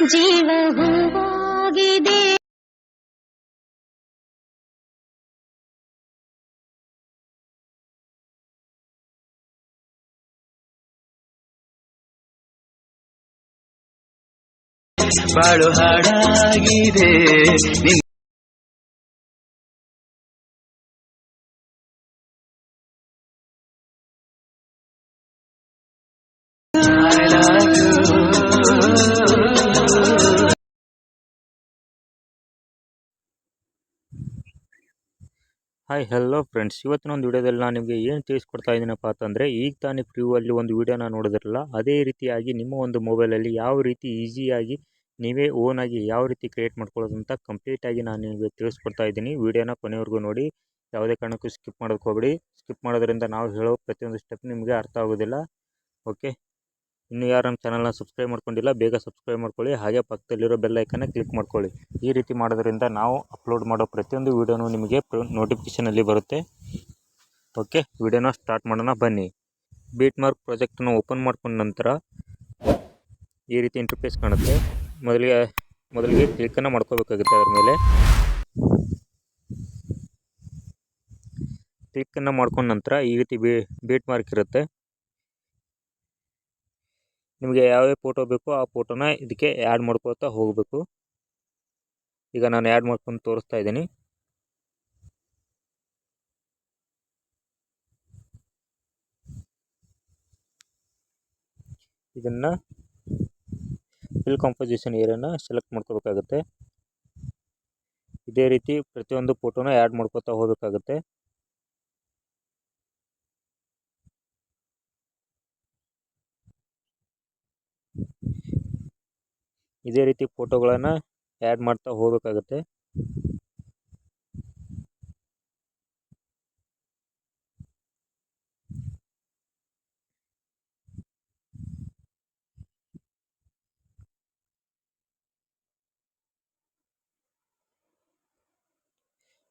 ಜೀವ ಹೂವಾಗಿದೆ. ಬಾಳು ಹಾಡಾಗಿದೆ. Hi hello friends, ಇವತ್ತಿನ ಒಂದು ವಿಡಿಯೋದಲ್ಲಿ ನಾನು ನಿಮಗೆ ಏನು ತಿಳಿಸ್ಕೊಡ್ತಾ ಇದ್ದೀನಪ್ಪ ಅಂತಂದರೆ, ಈಗ ತಾನೇ ಪ್ರಿವ್ಯೂ ಅಲ್ಲಿ ಒಂದು ವಿಡಿಯೋನ ನೋಡಿದ್ರಲ್ಲ, ಅದೇ ರೀತಿಯಾಗಿ ನಿಮ್ಮ ಒಂದು ಮೊಬೈಲಲ್ಲಿ ಯಾವ ರೀತಿ ಈಸಿಯಾಗಿ ನೀವೇ ಓನಾಗಿ ಯಾವ ರೀತಿ ಕ್ರಿಯೇಟ್ ಮಾಡ್ಕೊಳ್ಳೋದು ಅಂತ ಕಂಪ್ಲೀಟಾಗಿ ನಾನು ನಿಮಗೆ ತಿಳಿಸ್ಕೊಡ್ತಾ ಇದ್ದೀನಿ. ವಿಡಿಯೋನ ಕೊನೆವರೆಗೂ ನೋಡಿ, ಯಾವುದೇ ಕಾರಣಕ್ಕೂ ಸ್ಕಿಪ್ ಮಾಡೋಕ್ಕೆ ಹೋಗಬೇಡಿ. ಸ್ಕಿಪ್ ಮಾಡೋದ್ರಿಂದ ನಾವು ಹೇಳೋ ಪ್ರತಿಯೊಂದು ಸ್ಟೆಪ್ ನಿಮಗೆ ಅರ್ಥ ಆಗೋದಿಲ್ಲ. ಓಕೆ, ಇನ್ನೂ ಯಾರು ನಮ್ಮ ಚಾನಲ್ನ ಸಬ್ಸ್ಕ್ರೈಬ್ ಮಾಡ್ಕೊಂಡಿಲ್ಲ, ಬೇಗ ಸಬ್ಸ್ಕ್ರೈಬ್ ಮಾಡ್ಕೊಳ್ಳಿ. ಹಾಗೆ ಪಕ್ಕದಲ್ಲಿರೋ ಬೆಲ್ ಐಕನ್ನ ಕ್ಲಿಕ್ ಮಾಡ್ಕೊಳ್ಳಿ. ಈ ರೀತಿ ಮಾಡೋದ್ರಿಂದ ನಾವು ಅಪ್ಲೋಡ್ ಮಾಡೋ ಪ್ರತಿಯೊಂದು ವೀಡಿಯೋನೂ ನಿಮಗೆ ನೋಟಿಫಿಕೇಷನಲ್ಲಿ ಬರುತ್ತೆ. ಓಕೆ, ವಿಡಿಯೋನ ಸ್ಟಾರ್ಟ್ ಮಾಡೋಣ ಬನ್ನಿ. ಬೀಟ್ ಮಾರ್ಕ್ ಪ್ರಾಜೆಕ್ಟನ್ನು ಓಪನ್ ಮಾಡ್ಕೊಂಡ ನಂತರ ಈ ರೀತಿ ಇಂಟರ್ಫೇಸ್ ಕಾಣುತ್ತೆ. ಮೊದಲಿಗೆ ಕ್ಲಿಕ್ಕನ್ನು ಮಾಡ್ಕೋಬೇಕಾಗುತ್ತೆ. ಅದರ ಮೇಲೆ ಕ್ಲಿಕ್ಕನ್ನು ಮಾಡ್ಕೊಂಡ ನಂತರ ಈ ರೀತಿ ಬೀಟ್ ಮಾರ್ಕ್ ಇರುತ್ತೆ. ನಿಮಗೆ ಯಾವ್ಯಾವ ಫೋಟೋ ಬೇಕೋ ಆ ಫೋಟೋನ ಇದಕ್ಕೆ ಆ್ಯಡ್ ಮಾಡ್ಕೊಳ್ತಾ ಹೋಗಬೇಕು. ಈಗ ನಾನು ಆ್ಯಡ್ ಮಾಡ್ಕೊಂಡು ತೋರಿಸ್ತಾ ಇದ್ದೀನಿ. ಇದನ್ನು ಫಿಲ್ ಕಾಂಪೋಸಿಷನ್ ಏರಿಯಾನ ಸೆಲೆಕ್ಟ್ ಮಾಡ್ಕೋಬೇಕಾಗುತ್ತೆ. ಇದೇ ರೀತಿ ಪ್ರತಿಯೊಂದು ಫೋಟೋನ ಆ್ಯಡ್ ಮಾಡ್ಕೊತಾ ಹೋಗಬೇಕಾಗುತ್ತೆ. ಇದೇ ರೀತಿ ಫೋಟೋಗಳನ್ನು ಆ್ಯಡ್ ಮಾಡ್ತಾ ಹೋಗಬೇಕಾಗುತ್ತೆ.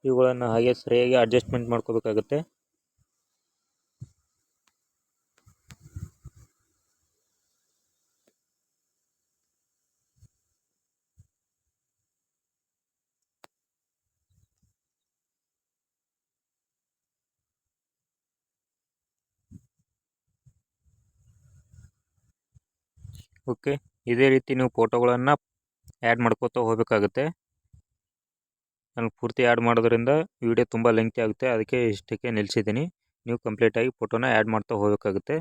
ಇವುಗಳನ್ನು ಹಾಗೆ ಸರಿಯಾಗಿ ಅಡ್ಜಸ್ಟ್ಮೆಂಟ್ ಮಾಡ್ಕೋಬೇಕಾಗುತ್ತೆ. ಓಕೆ, ಇದೇ ರೀತಿ ನೀವು ಫೋಟೋಗಳನ್ನು ಆ್ಯಡ್ ಮಾಡ್ಕೋತಾ ಹೋಗಬೇಕಾಗುತ್ತೆ. ನಾನು ಪೂರ್ತಿ ಆ್ಯಡ್ ಮಾಡೋದ್ರಿಂದ ವಿಡಿಯೋ ತುಂಬ ಲೆಂತಿ ಆಗುತ್ತೆ, ಅದಕ್ಕೆ ಇಷ್ಟಕ್ಕೆ ನಿಲ್ಲಿಸಿದ್ದೀನಿ. ನೀವು ಕಂಪ್ಲೀಟಾಗಿ ಫೋಟೋನ ಆ್ಯಡ್ ಮಾಡ್ತಾ ಹೋಗಬೇಕಾಗುತ್ತೆ.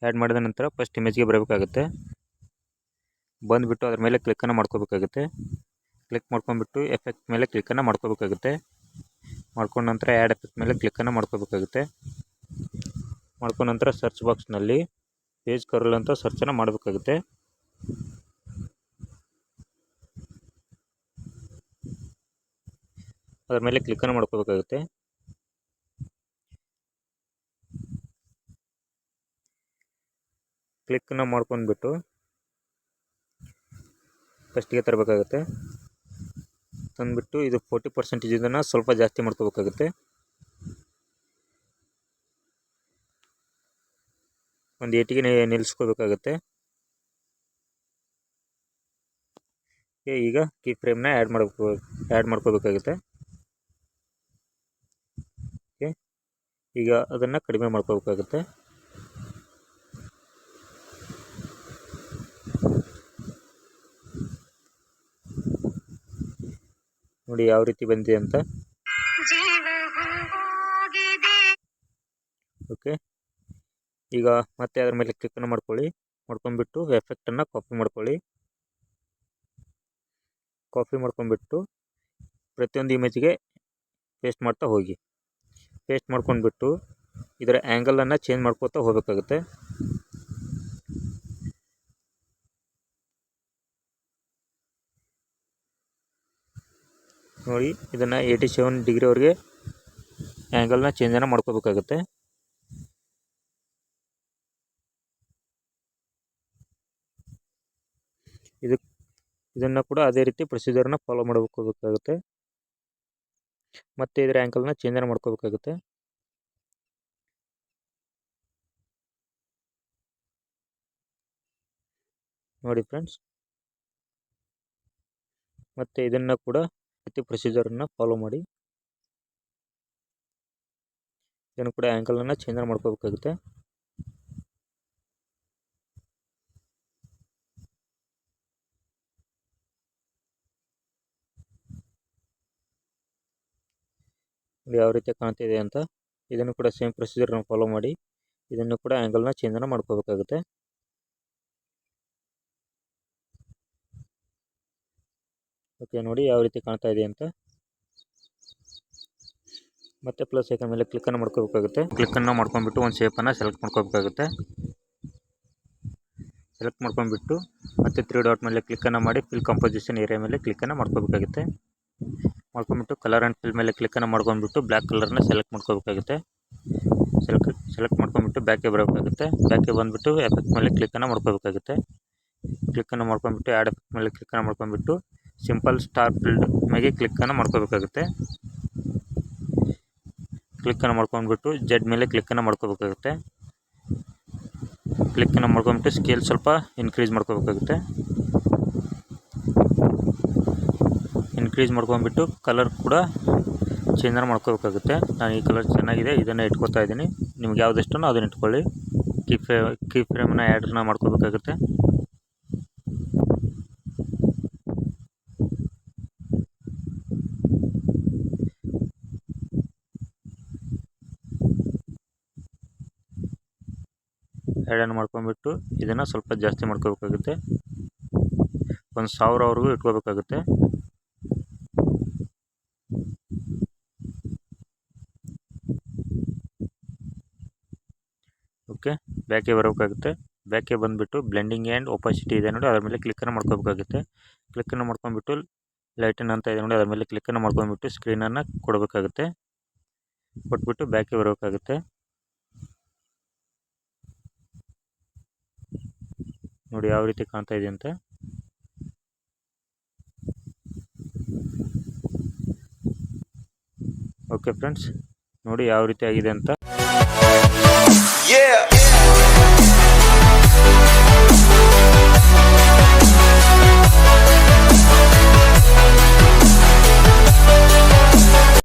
ಆ್ಯಡ್ ಮಾಡಿದ ನಂತರ ಫಸ್ಟ್ ಇಮೇಜ್ಗೆ ಬರಬೇಕಾಗುತ್ತೆ. ಬಂದುಬಿಟ್ಟು ಅದ್ರ ಮೇಲೆ ಕ್ಲಿಕ್ಕನ್ನು ಮಾಡ್ಕೋಬೇಕಾಗುತ್ತೆ. ಕ್ಲಿಕ್ ಮಾಡ್ಕೊಂಡ್ಬಿಟ್ಟು ಎಫೆಕ್ಟ್ ಮೇಲೆ ಕ್ಲಿಕ್ಕನ್ನು ಮಾಡ್ಕೋಬೇಕಾಗುತ್ತೆ. ಮಾಡ್ಕೊಂಡ ನಂತರ ಆ್ಯಡ್ ಎಫೆಕ್ಟ್ ಮೇಲೆ ಕ್ಲಿಕ್ಕನ್ನು ಮಾಡ್ಕೋಬೇಕಾಗುತ್ತೆ. ಮಾಡ್ಕೊಂಡ ನಂತರ ಸರ್ಚ್ ಬಾಕ್ಸ್ನಲ್ಲಿ ಪೇಜ್ ಕರ್ಲ್ ಅಂತ ಸರ್ಚನ್ನು ಮಾಡಬೇಕಾಗುತ್ತೆ. ಅದರ ಮೇಲೆ ಕ್ಲಿಕ್ಕನ್ನು ಮಾಡ್ಕೋಬೇಕಾಗುತ್ತೆ. ಕ್ಲಿಕ್ಕನ್ನು ಮಾಡ್ಕೊಂಡ್ಬಿಟ್ಟು ಫಸ್ಟಿಗೆ ತರಬೇಕಾಗುತ್ತೆ. ತಂದುಬಿಟ್ಟು ಇದು 40% ಇದನ್ನು ಸ್ವಲ್ಪ ಜಾಸ್ತಿ ಮಾಡ್ಕೋಬೇಕಾಗುತ್ತೆ. ಒಂದು 80ಗೆ ನಿಲ್ಲಿಸ್ಕೋಬೇಕಾಗುತ್ತೆ. ಈಗ ಕೀ ಫ್ರೇಮ್ನ ಆ್ಯಡ್ ಮಾಡ್ಕೋಬೇಕಾಗುತ್ತೆ. ಓಕೆ, ಈಗ ಅದನ್ನು ಕಡಿಮೆ ಮಾಡ್ಕೋಬೇಕಾಗುತ್ತೆ. ನೋಡಿ ಯಾವ ರೀತಿ ಬಂದಿದೆ ಅಂತ. ಓಕೆ, ಈಗ ಮತ್ತೆ ಅದರ ಮೇಲೆ ಕ್ಲಿಕ್ಕನ್ನು ಮಾಡ್ಕೊಂಡ್ಬಿಟ್ಟು ಎಫೆಕ್ಟನ್ನು ಕಾಪಿ ಮಾಡ್ಕೊಂಡ್ಬಿಟ್ಟು ಪ್ರತಿಯೊಂದು ಇಮೇಜ್ಗೆ ಪೇಸ್ಟ್ ಮಾಡ್ತಾ ಹೋಗಿ. ಪೇಸ್ಟ್ ಮಾಡ್ಕೊಂಡ್ಬಿಟ್ಟು ಇದರ ಆ್ಯಂಗಲನ್ನು ಚೇಂಜ್ ಮಾಡ್ಕೋತಾ ಹೋಗಬೇಕಾಗುತ್ತೆ. ನೋಡಿ, ಇದನ್ನು 87 ಡಿಗ್ರಿವರೆಗೆ ಆ್ಯಂಗಲ್ನ ಚೇಂಜನ್ನು ಮಾಡ್ಕೋಬೇಕಾಗುತ್ತೆ. ಇದನ್ನು ಕೂಡ ಅದೇ ರೀತಿ ಪ್ರೊಸೀಜರ್ನ ಫಾಲೋ ಮಾಡಬೇಕಾಗುತ್ತೆ. ಮತ್ತು ಇದರ ಆ್ಯಂಗಲ್ನ ಚೇಂಜನ್ನು ಮಾಡ್ಕೋಬೇಕಾಗುತ್ತೆ. ನೋಡಿ ಫ್ರೆಂಡ್ಸ್, ಮತ್ತು ಇದನ್ನು ಕೂಡ ಪ್ರತಿ ಪ್ರೊಸೀಜರನ್ನು ಫಾಲೋ ಮಾಡಿ. ಇದನ್ನು ಕೂಡ ಆ್ಯಂಗಲನ್ನು ಚೇಂಜ್ ಮಾಡ್ಕೋಬೇಕಾಗುತ್ತೆ. ಯಾವ ರೀತಿ ಕಾಣ್ತಿದೆ ಅಂತ. ಇದನ್ನು ಕೂಡ ಸೇಮ್ ಪ್ರೊಸೀಜರ್ನ ಫಾಲೋ ಮಾಡಿ. ಇದನ್ನು ಕೂಡ ಆ್ಯಂಗಲ್ನ ಚೇಂಜನ್ನು ಮಾಡ್ಕೋಬೇಕಾಗುತ್ತೆ. ಓಕೆ, ನೋಡಿ ಯಾವ ರೀತಿ ಕಾಣ್ತಾ ಇದೆ ಅಂತ. ಮತ್ತೆ ಪ್ಲಸ್ ಐಕನ್ ಮೇಲೆ ಕ್ಲಿಕ್ಕನ್ನು ಮಾಡ್ಕೋಬೇಕಾಗುತ್ತೆ. ಕ್ಲಿಕ್ಕನ್ನು ಮಾಡ್ಕೊಂಡ್ಬಿಟ್ಟು ಒಂದು ಶೇಪನ್ನು ಸೆಲೆಕ್ಟ್ ಮಾಡ್ಕೋಬೇಕಾಗುತ್ತೆ. ಸೆಲೆಕ್ಟ್ ಮಾಡ್ಕೊಂಡ್ಬಿಟ್ಟು ಮತ್ತೆ 3 ಡಾಟ್ ಮೇಲೆ ಕ್ಲಿಕ್ಕನ್ನು ಮಾಡಿ ಫಿಲ್ ಕಂಪೋಸಿಷನ್ ಏರಿಯಾ ಮೇಲೆ ಕ್ಲಿಕ್ಕನ್ನು ಮಾಡ್ಕೋಬೇಕಾಗುತ್ತೆ. ಮಾಡ್ಕೊಂಡ್ಬಿಟ್ಟು ಕಲರ್ ಆ್ಯಂಡ್ ಫಿಲ್ ಮೇಲೆ ಕ್ಲಿಕ್ಕನ್ನು ಮಾಡ್ಕೊಂಡ್ಬಿಟ್ಟು ಬ್ಲ್ಯಾಕ್ ಕಲರ್ನ ಸೆಲೆಕ್ಟ್ ಮಾಡ್ಕೋಬೇಕಾಗುತ್ತೆ. ಸೆಲೆಕ್ಟ್ ಮಾಡ್ಕೊಂಡ್ಬಿಟ್ಟು ಬ್ಯಾಕಿಗೆ ಬರಬೇಕಾಗುತ್ತೆ. ಬ್ಯಾಕಿಗೆ ಬಂದುಬಿಟ್ಟು ಎಫೆಕ್ಟ್ ಮೇಲೆ ಕ್ಲಿಕ್ಕನ್ನು ಮಾಡ್ಕೋಬೇಕಾಗುತ್ತೆ. ಕ್ಲಿಕ್ಕನ್ನು ಮಾಡ್ಕೊಂಡ್ಬಿಟ್ಟು ಆ್ಯಡ್ ಎಫೆಕ್ಟ್ ಮೇಲೆ ಕ್ಲಿಕ್ಕನ್ನು ಮಾಡ್ಕೊಂಡ್ಬಿಟ್ಟು ಸಿಂಪಲ್ ಸ್ಟಾರ್ ಫಿಲ್ಡ್ ಮೇಲೆ ಕ್ಲಿಕ್ಕನ್ನು ಮಾಡ್ಕೋಬೇಕಾಗುತ್ತೆ. ಕ್ಲಿಕ್ಕನ್ನು ಮಾಡ್ಕೊಂಡ್ಬಿಟ್ಟು ಜೆಡ್ ಮೇಲೆ ಕ್ಲಿಕ್ಕನ್ನು ಮಾಡ್ಕೋಬೇಕಾಗುತ್ತೆ. ಕ್ಲಿಕ್ಕನ್ನು ಮಾಡ್ಕೊಂಡ್ಬಿಟ್ಟು ಸ್ಕೇಲ್ ಸ್ವಲ್ಪ ಇನ್ಕ್ರೀಸ್ ಮಾಡ್ಕೋಬೇಕಾಗುತ್ತೆ. ಇನ್ಕ್ರೀಸ್ ಮಾಡ್ಕೊಂಡ್ಬಿಟ್ಟು ಕಲರ್ ಕೂಡ ಚೇಂಜ್ ಮಾಡ್ಕೋಬೇಕಾಗುತ್ತೆ. ನಾನು ಈ ಕಲರ್ ಚೆನ್ನಾಗಿದೆ, ಇದನ್ನು ಇಟ್ಕೋತಾ ಇದ್ದೀನಿ. ನಿಮ್ಗೆ ಯಾವ್ದು ಇಷ್ಟನೋ ಅದನ್ನು ಇಟ್ಕೊಳ್ಳಿ. ಕೀ ಫ್ರೇಮ್ನ ಆ್ಯಡ್ನ ಮಾಡ್ಕೋಬೇಕಾಗುತ್ತೆ. ಆ್ಯಡನ್ನು ಮಾಡ್ಕೊಂಡ್ಬಿಟ್ಟು ಇದನ್ನು ಸ್ವಲ್ಪ ಜಾಸ್ತಿ ಮಾಡ್ಕೋಬೇಕಾಗುತ್ತೆ. 1000ವರೆಗೂ ಇಟ್ಕೋಬೇಕಾಗುತ್ತೆ. ಓಕೆ, ಬ್ಯಾಕಿಗೆ ಬರಬೇಕಾಗುತ್ತೆ. ಬ್ಯಾಕಿಗೆ ಬಂದುಬಿಟ್ಟು ಬ್ಲೆಂಡಿಂಗ್ ಆ್ಯಂಡ್ ಒಪಾಸಿಟಿ ಇದೆ ನೋಡಿ, ಅದರ ಮೇಲೆ ಕ್ಲಿಕ್ಕನ್ನು ಮಾಡ್ಕೋಬೇಕಾಗುತ್ತೆ. ಕ್ಲಿಕ್ಕನ್ನು ಮಾಡ್ಕೊಂಡ್ಬಿಟ್ಟು ಲೈಟನ್ ಅಂತ ಇದೆ ನೋಡಿ, ಅದರ ಮೇಲೆ ಕ್ಲಿಕ್ಕನ್ನು ಮಾಡ್ಕೊಂಡ್ಬಿಟ್ಟು ಸ್ಕ್ರೀನನ್ನು ಕೊಡಬೇಕಾಗುತ್ತೆ. ಕೊಟ್ಬಿಟ್ಟು ಬ್ಯಾಕಿಗೆ ಬರಬೇಕಾಗುತ್ತೆ. ನೋಡಿ ಯಾವ ರೀತಿ ಕಾಣ್ತಾ ಇದೆ ಅಂತ. ಓಕೆ ಫ್ರೆಂಡ್ಸ್, ನೋಡಿ ಯಾವ ರೀತಿ ಆಗಿದೆ ಅಂತ.